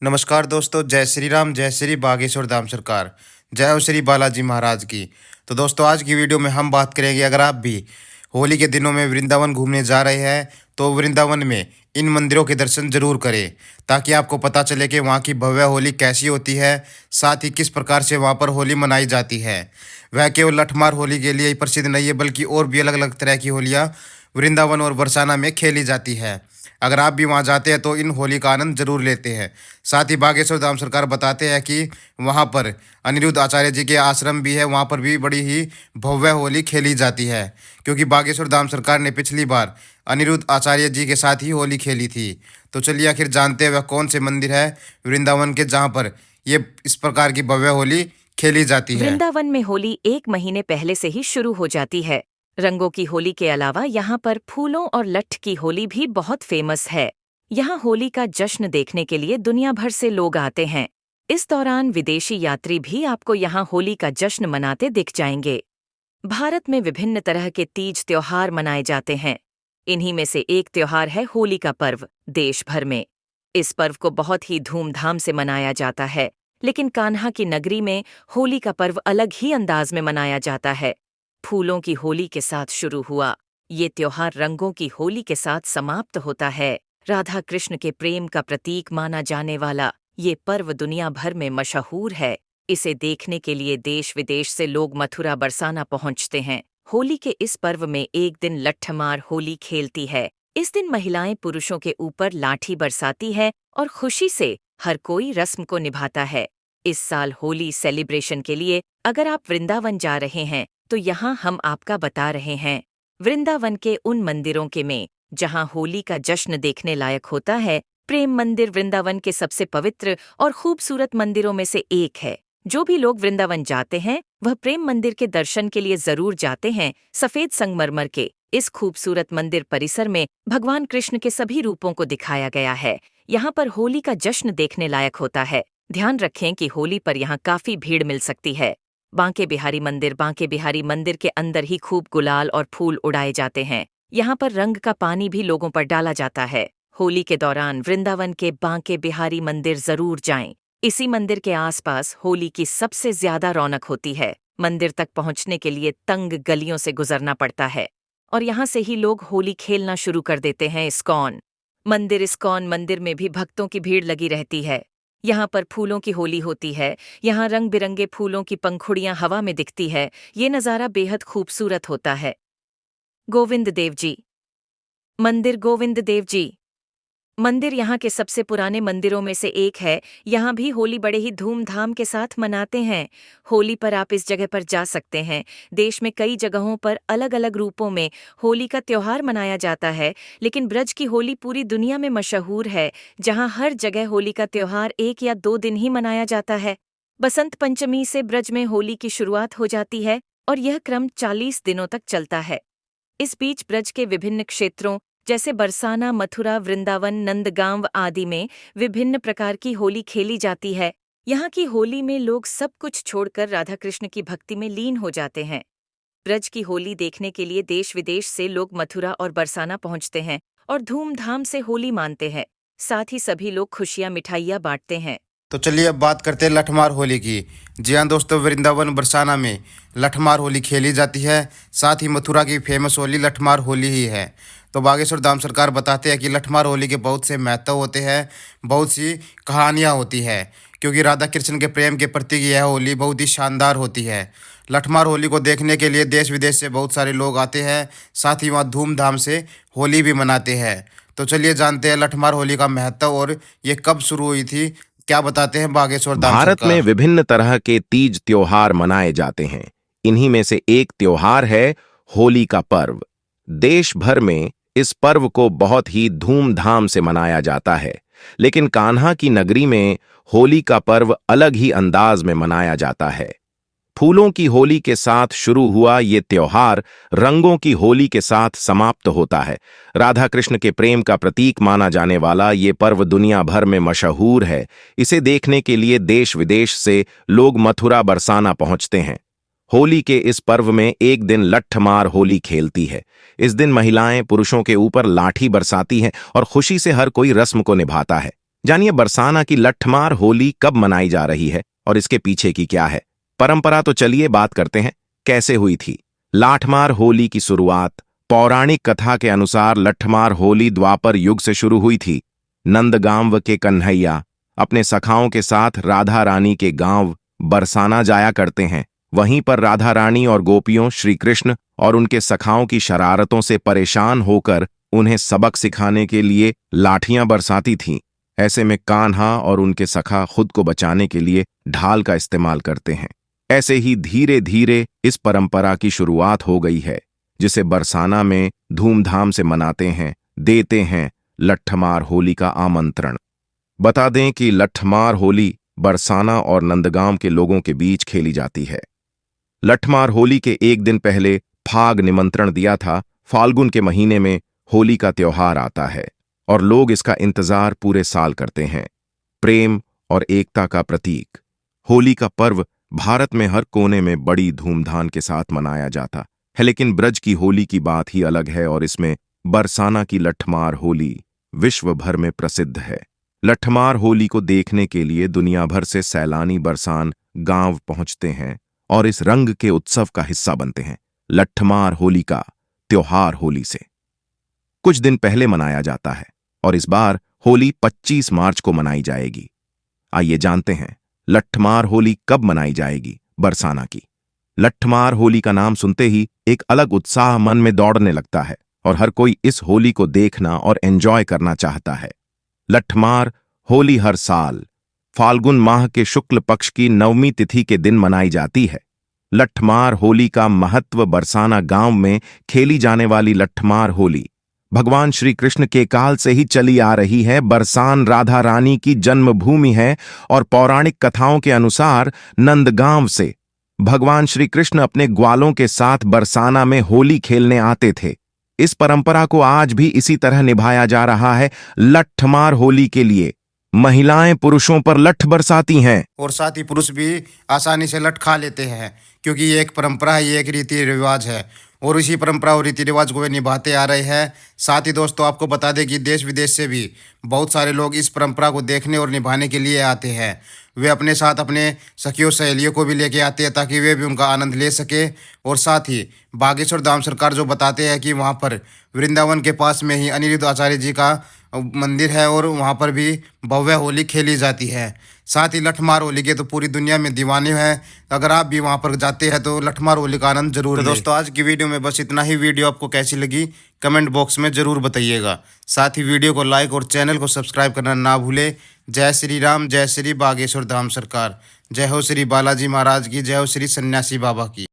नमस्कार दोस्तों, जय श्री राम, जय श्री बागेश्वर धाम सरकार, जय हो श्री बालाजी महाराज की। तो दोस्तों, आज की वीडियो में हम बात करेंगे, अगर आप भी होली के दिनों में वृंदावन घूमने जा रहे हैं तो वृंदावन में इन मंदिरों के दर्शन जरूर करें, ताकि आपको पता चले कि वहाँ की भव्य होली कैसी होती है, साथ ही किस प्रकार से वहाँ पर होली मनाई जाती है। वह केवल लठमार होली के लिए ही प्रसिद्ध नहीं है, बल्कि और भी अलग अलग तरह की होलियाँ वृंदावन और बरसाना में खेली जाती है। अगर आप भी वहाँ जाते हैं तो इन होली का आनंद जरूर लेते हैं। साथ ही बागेश्वर धाम सरकार बताते हैं कि वहाँ पर अनिरुद्ध आचार्य जी के आश्रम भी है, वहाँ पर भी बड़ी ही भव्य होली खेली जाती है, क्योंकि बागेश्वर धाम सरकार ने पिछली बार अनिरुद्ध आचार्य जी के साथ ही होली खेली थी। तो चलिए आखिर जानते हैं वह कौन से मंदिर है वृंदावन के जहाँ पर ये इस प्रकार की भव्य होली खेली जाती है। वृंदावन में होली 1 महीने पहले से ही शुरू हो जाती है। रंगों की होली के अलावा यहाँ पर फूलों और लठ की होली भी बहुत फेमस है। यहाँ होली का जश्न देखने के लिए दुनिया भर से लोग आते हैं। इस दौरान विदेशी यात्री भी आपको यहाँ होली का जश्न मनाते दिख जाएंगे। भारत में विभिन्न तरह के तीज त्योहार मनाए जाते हैं। इन्हीं में से एक त्योहार है होली का पर्व। देश भर में इस पर्व को बहुत ही धूमधाम से मनाया जाता है, लेकिन कान्हा की नगरी में होली का पर्व अलग ही अंदाज में मनाया जाता है। फूलों की होली के साथ शुरू हुआ ये त्योहार रंगों की होली के साथ समाप्त होता है। राधा कृष्ण के प्रेम का प्रतीक माना जाने वाला ये पर्व दुनिया भर में मशहूर है। इसे देखने के लिए देश विदेश से लोग मथुरा बरसाना पहुंचते हैं। होली के इस पर्व में एक दिन लट्ठमार होली खेलती है। इस दिन महिलाएं पुरुषों के ऊपर लाठी बरसाती है और खुशी से हर कोई रस्म को निभाता है। इस साल होली सेलिब्रेशन के लिए अगर आप वृंदावन जा रहे हैं तो यहाँ हम आपका बता रहे हैं। वृंदावन के उन मंदिरों के में जहाँ होली का जश्न देखने लायक होता है। प्रेम मंदिर वृंदावन के सबसे पवित्र और खूबसूरत मंदिरों में से एक है। जो भी लोग वृंदावन जाते हैं वह प्रेम मंदिर के दर्शन के लिए जरूर जाते हैं। सफेद संगमरमर के इस खूबसूरत मंदिर परिसर में भगवान कृष्ण के सभी रूपों को दिखाया गया है। यहाँ पर होली का जश्न देखने लायक होता है। ध्यान रखें कि होली पर यहाँ काफी भीड़ मिल सकती है। बांके बिहारी मंदिर के अंदर ही खूब गुलाल और फूल उड़ाए जाते हैं। यहाँ पर रंग का पानी भी लोगों पर डाला जाता है। होली के दौरान वृंदावन के बांके बिहारी मंदिर जरूर जाएं। इसी मंदिर के आसपास होली की सबसे ज्यादा रौनक होती है। मंदिर तक पहुंचने के लिए तंग गलियों से गुजरना पड़ता है और यहाँ से ही लोग होली खेलना शुरू कर देते हैं। इस्कॉन मंदिर में भी भक्तों की भीड़ लगी रहती है। यहाँ पर फूलों की होली होती है। यहाँ रंग बिरंगे फूलों की पंखुड़ियाँ हवा में दिखती है। ये नज़ारा बेहद खूबसूरत होता है। गोविंद देव जी मंदिर यहाँ के सबसे पुराने मंदिरों में से एक है। यहाँ भी होली बड़े ही धूमधाम के साथ मनाते हैं। होली पर आप इस जगह पर जा सकते हैं। देश में कई जगहों पर अलग अलग रूपों में होली का त्योहार मनाया जाता है, लेकिन ब्रज की होली पूरी दुनिया में मशहूर है, जहाँ हर जगह होली का त्योहार 1 या 2 दिन ही मनाया जाता है। बसंत पंचमी से ब्रज में होली की शुरुआत हो जाती है और यह क्रम 40 दिनों तक चलता है। इस बीच ब्रज के विभिन्न क्षेत्रों जैसे बरसाना, मथुरा, वृंदावन, नंदगांव आदि में विभिन्न प्रकार की होली खेली जाती है। यहाँ की होली में लोग सब कुछ छोड़कर राधा कृष्ण की भक्ति में लीन हो जाते हैं। ब्रज की होली देखने के लिए देश विदेश से लोग मथुरा और बरसाना पहुँचते हैं और धूमधाम से होली मानते हैं। साथ ही सभी लोग खुशियाँ मिठाइयाँ बांटते हैं। तो चलिए अब बात करते हैं लठमार होली की। जी हाँ दोस्तों, वृंदावन बरसाना में लठमार होली खेली जाती है। साथ ही मथुरा की फेमस होली लठमार होली ही है। तो बागेश्वर धाम सरकार बताते हैं कि लठमार होली के बहुत से महत्व होते हैं, बहुत सी कहानियाँ होती है, क्योंकि राधा कृष्ण के प्रेम के प्रतीक यह होली बहुत ही शानदार होती है। लठमार होली को देखने के लिए देश विदेश से बहुत सारे लोग आते हैं। साथ ही वहाँ धूमधाम से होली भी मनाते हैं। तो चलिए जानते हैं लठमार होली का महत्व और ये कब शुरू हुई थी, क्या बताते हैं बागेश्वर धाम भारत में सरकार। विभिन्न तरह के तीज त्योहार मनाए जाते हैं। इन्हीं में से एक त्योहार है होली का पर्व। देश भर में इस पर्व को बहुत ही धूमधाम से मनाया जाता है, लेकिन कान्हा की नगरी में होली का पर्व अलग ही अंदाज में मनाया जाता है। फूलों की होली के साथ शुरू हुआ ये त्योहार रंगों की होली के साथ समाप्त होता है। राधा कृष्ण के प्रेम का प्रतीक माना जाने वाला ये पर्व दुनिया भर में मशहूर है। इसे देखने के लिए देश विदेश से लोग मथुरा बरसाना पहुंचते हैं। होली के इस पर्व में एक दिन लट्ठमार होली खेलती है। इस दिन महिलाएं पुरुषों के ऊपर लाठी बरसाती हैं और खुशी से हर कोई रस्म को निभाता है। जानिए बरसाना की लठमार होली कब मनाई जा रही है और इसके पीछे की क्या है परंपरा। तो चलिए बात करते हैं कैसे हुई थी लाठमार होली की शुरुआत। पौराणिक कथा के अनुसार लठमार होली द्वापर युग से शुरू हुई थी। नंदगांव के कन्हैया अपने सखाओं के साथ राधा रानी के गांव बरसाना जाया करते हैं। वहीं पर राधा रानी और गोपियों श्री कृष्ण और उनके सखाओं की शरारतों से परेशान होकर उन्हें सबक सिखाने के लिए लाठियां बरसाती थीं। ऐसे में कान्हा और उनके सखा खुद को बचाने के लिए ढाल का इस्तेमाल करते हैं। ऐसे ही धीरे धीरे इस परंपरा की शुरुआत हो गई है, जिसे बरसाना में धूमधाम से मनाते हैं, देते हैं लठमार होली का आमंत्रण। बता दें कि लठमार होली बरसाना और नंदगांव के लोगों के बीच खेली जाती है। लठमार होली के एक दिन पहले फाग निमंत्रण दिया था। फाल्गुन के महीने में होली का त्योहार आता है और लोग इसका इंतजार पूरे साल करते हैं। प्रेम और एकता का प्रतीक होली का पर्व भारत में हर कोने में बड़ी धूमधाम के साथ मनाया जाता है, लेकिन ब्रज की होली की बात ही अलग है और इसमें बरसाना की लठमार होली विश्व भर में प्रसिद्ध है। लठमार होली को देखने के लिए दुनिया भर से सैलानी बरसान गांव पहुंचते हैं और इस रंग के उत्सव का हिस्सा बनते हैं। लठमार होली का त्योहार होली से कुछ दिन पहले मनाया जाता है और इस बार होली 25 मार्च को मनाई जाएगी। आइए जानते हैं लठमार होली कब मनाई जाएगी। बरसाना की लठमार होली का नाम सुनते ही एक अलग उत्साह मन में दौड़ने लगता है और हर कोई इस होली को देखना और एंजॉय करना चाहता है। लठमार होली हर साल फाल्गुन माह के शुक्ल पक्ष की 9वीं तिथि के दिन मनाई जाती है। लठमार होली का महत्व बरसाना गांव में खेली जाने वाली लठमार होली भगवान श्री कृष्ण के काल से ही चली आ रही है। बरसान राधा रानी की जन्मभूमि है और पौराणिक कथाओं के अनुसार नंदगांव से भगवान श्री कृष्ण अपने ग्वालों के साथ बरसाना में होली खेलने आते थे। इस परंपरा को आज भी इसी तरह निभाया जा रहा है। लठमार होली के लिए महिलाएं पुरुषों पर लठ बरसाती हैं और साथ ही पुरुष भी आसानी से लठ खा लेते हैं, क्योंकि ये एक परंपरा है, ये एक रीति रिवाज है और इसी परंपरा और रीति रिवाज को वे निभाते आ रहे हैं। साथ ही दोस्तों आपको बता दें कि देश विदेश से भी बहुत सारे लोग इस परंपरा को देखने और निभाने के लिए आते हैं। वे अपने साथ अपने सखियों सहेलियों को भी लेके आते हैं ताकि वे भी उनका आनंद ले सके। और साथ ही बागेश्वर धाम सरकार जो बताते हैं कि वहाँ पर वृंदावन के पास में ही अनिरुद्ध आचार्य जी का मंदिर है और वहाँ पर भी भव्य होली खेली जाती है। साथ ही लठमार होली के तो पूरी दुनिया में दीवाने हैं। अगर आप भी वहाँ पर जाते हैं तो लठमार होली का आनंद जरूर लें। दोस्तों आज की वीडियो में बस इतना ही। वीडियो आपको कैसी लगी कमेंट बॉक्स में जरूर बताइएगा। साथ ही वीडियो को लाइक और चैनल को सब्सक्राइब करना ना भूलें। जय श्री राम, जय श्री बागेश्वर धाम सरकार, जय हो श्री बालाजी महाराज की, जय हो श्री सन्यासी बाबा की।